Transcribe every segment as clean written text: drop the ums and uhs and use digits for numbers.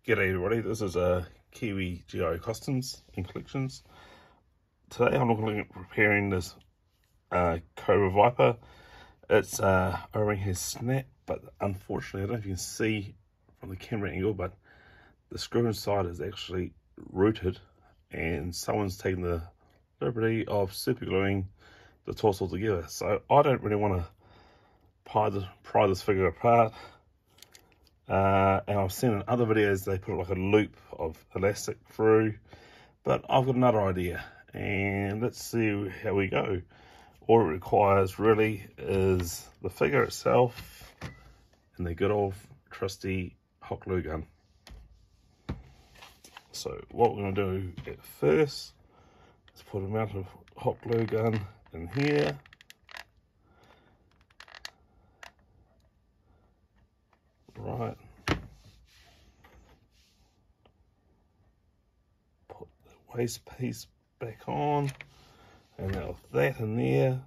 G'day everybody, this is Kiwi gijoecustoms and collections. Today I'm looking at repairing this Cobra Viper. It's O-ring has snapped, but unfortunately I don't know if you can see from the camera angle, but the screw inside is actually rooted and someone's taken the liberty of super gluing the torso together. So I don't really want to pry this figure apart. And I've seen in other videos they put like a loop of elastic through, but I've got another idea, and let's see how we go. All it requires really is the figure itself and the good old trusty hot glue gun. So what we're going to do at first is put a amount of hot glue gun in here. Right. Put the waste piece back on, and now with that in there,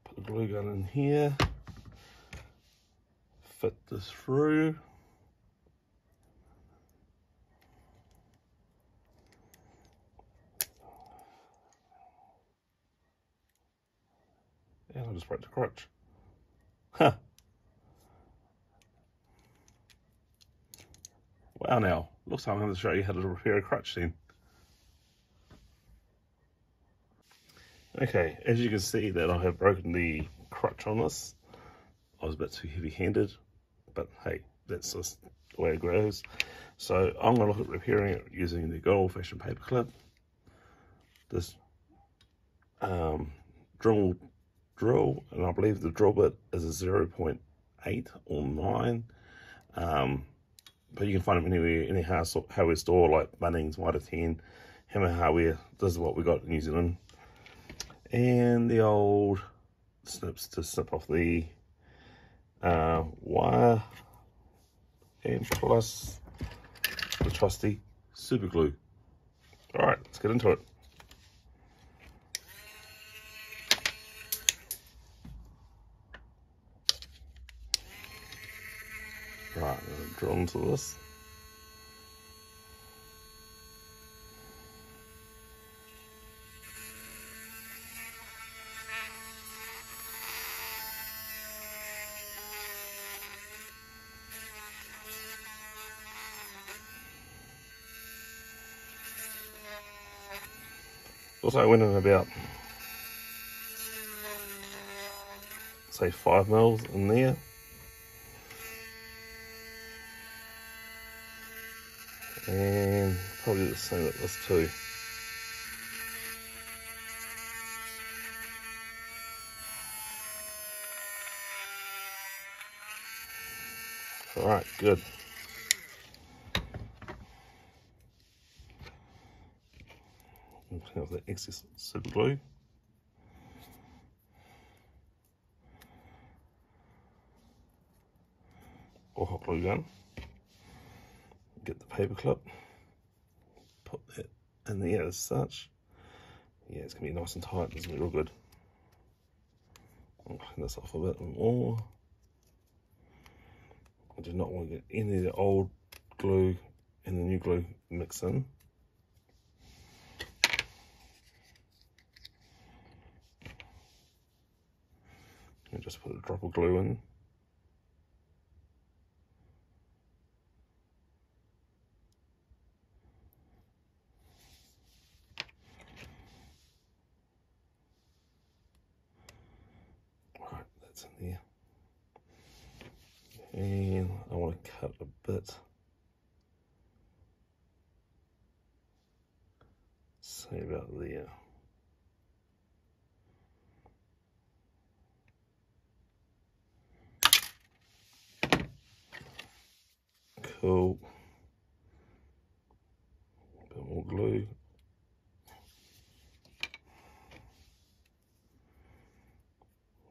put the glue gun in here, fit this through. And I'll just break the crutch. Huh. Wow, now, looks like I'm going to show you how to repair a crutch then. Okay, as you can see that I have broken the crutch on this. I was a bit too heavy-handed, but hey, that's just the way it goes. So I'm going to look at repairing it using the good old-fashioned paper clip. This drill, and I believe the drill bit is a 0.8 or 9. But you can find them anywhere, any hardware store like Bunnings, Mitre 10, Hammer Hardware. This is what we got in New Zealand. And the old snips to snip off the wire, and plus the trusty super glue. Alright, let's get into it. Right, I'm going to drill into this. Also, I went in about, say, 5 mils in there. And probably the same with this too. Alright, good. Clean off the excess super glue. Or hot glue gun. Get the paper clip. Put that in there as such. Yeah, it's going to be nice and tight. It's going to be real good. I'll clean this off a bit more. I do not want to get any of the old glue and the new glue mixed in. And just put a drop of glue in. Right, that's in there. And I want to cut a bit. Say about there. Cool. A bit more glue.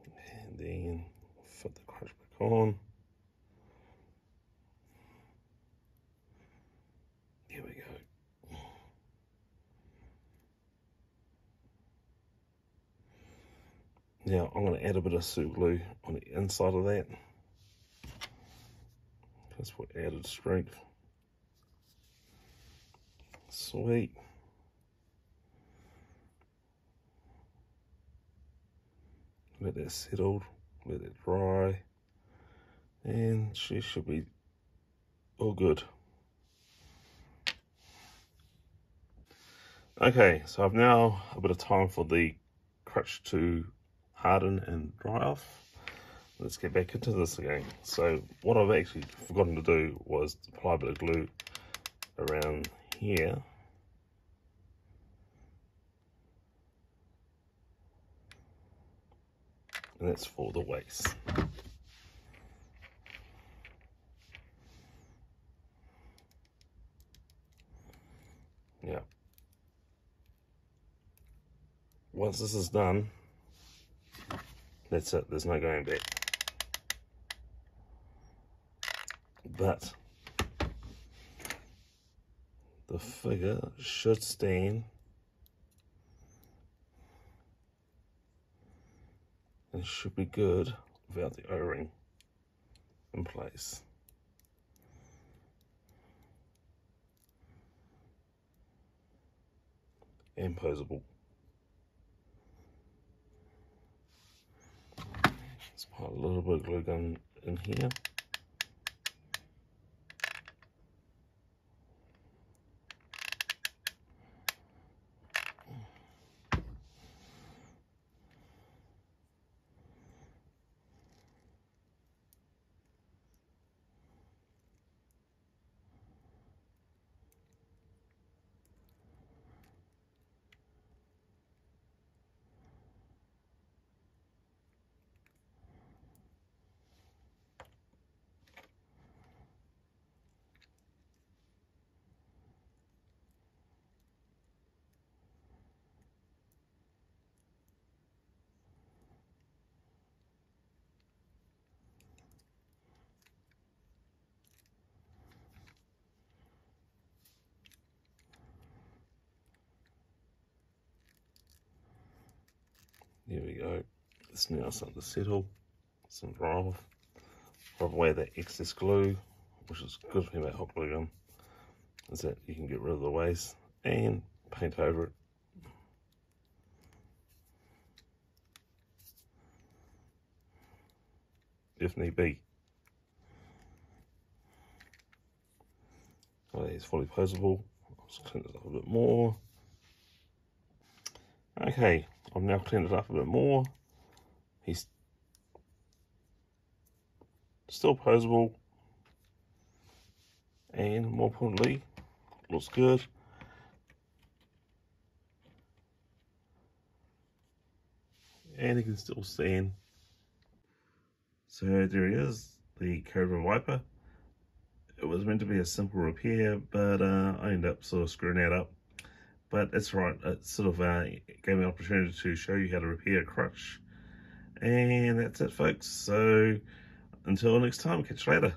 And then fit the crutch back on. Here we go. Now I'm going to add a bit of super glue on the inside of that. just for added strength. Sweet. Let that settle, let it dry, and she should be all good. Okay, so I've now a bit of time for the crutch to harden and dry off. Let's get back into this again. So what I've actually forgotten to do was apply a bit of glue around here. And that's for the waist. Yeah. Once this is done, that's it. There's no going back. But the figure should stand and should be good without the O-ring in place. And posable. Let's put a little bit of glue gun in here. There we go. It's now starting to settle, some dry off. Rub away that excess glue, which is a good thing about hot glue gun, is that you can get rid of the waste and paint over it. If need be. Oh, it's fully posable. I'll just clean it up a bit more. Okay, I've now cleaned it up a bit more. He's still posable, and more importantly, looks good. And he can still stand. So there he is, the Cobra Viper. It was meant to be a simple repair, but I ended up sort of screwing that up. But that's right, it sort of gave me an opportunity to show you how to repair a crutch. And that's it, folks. So until next time, catch you later.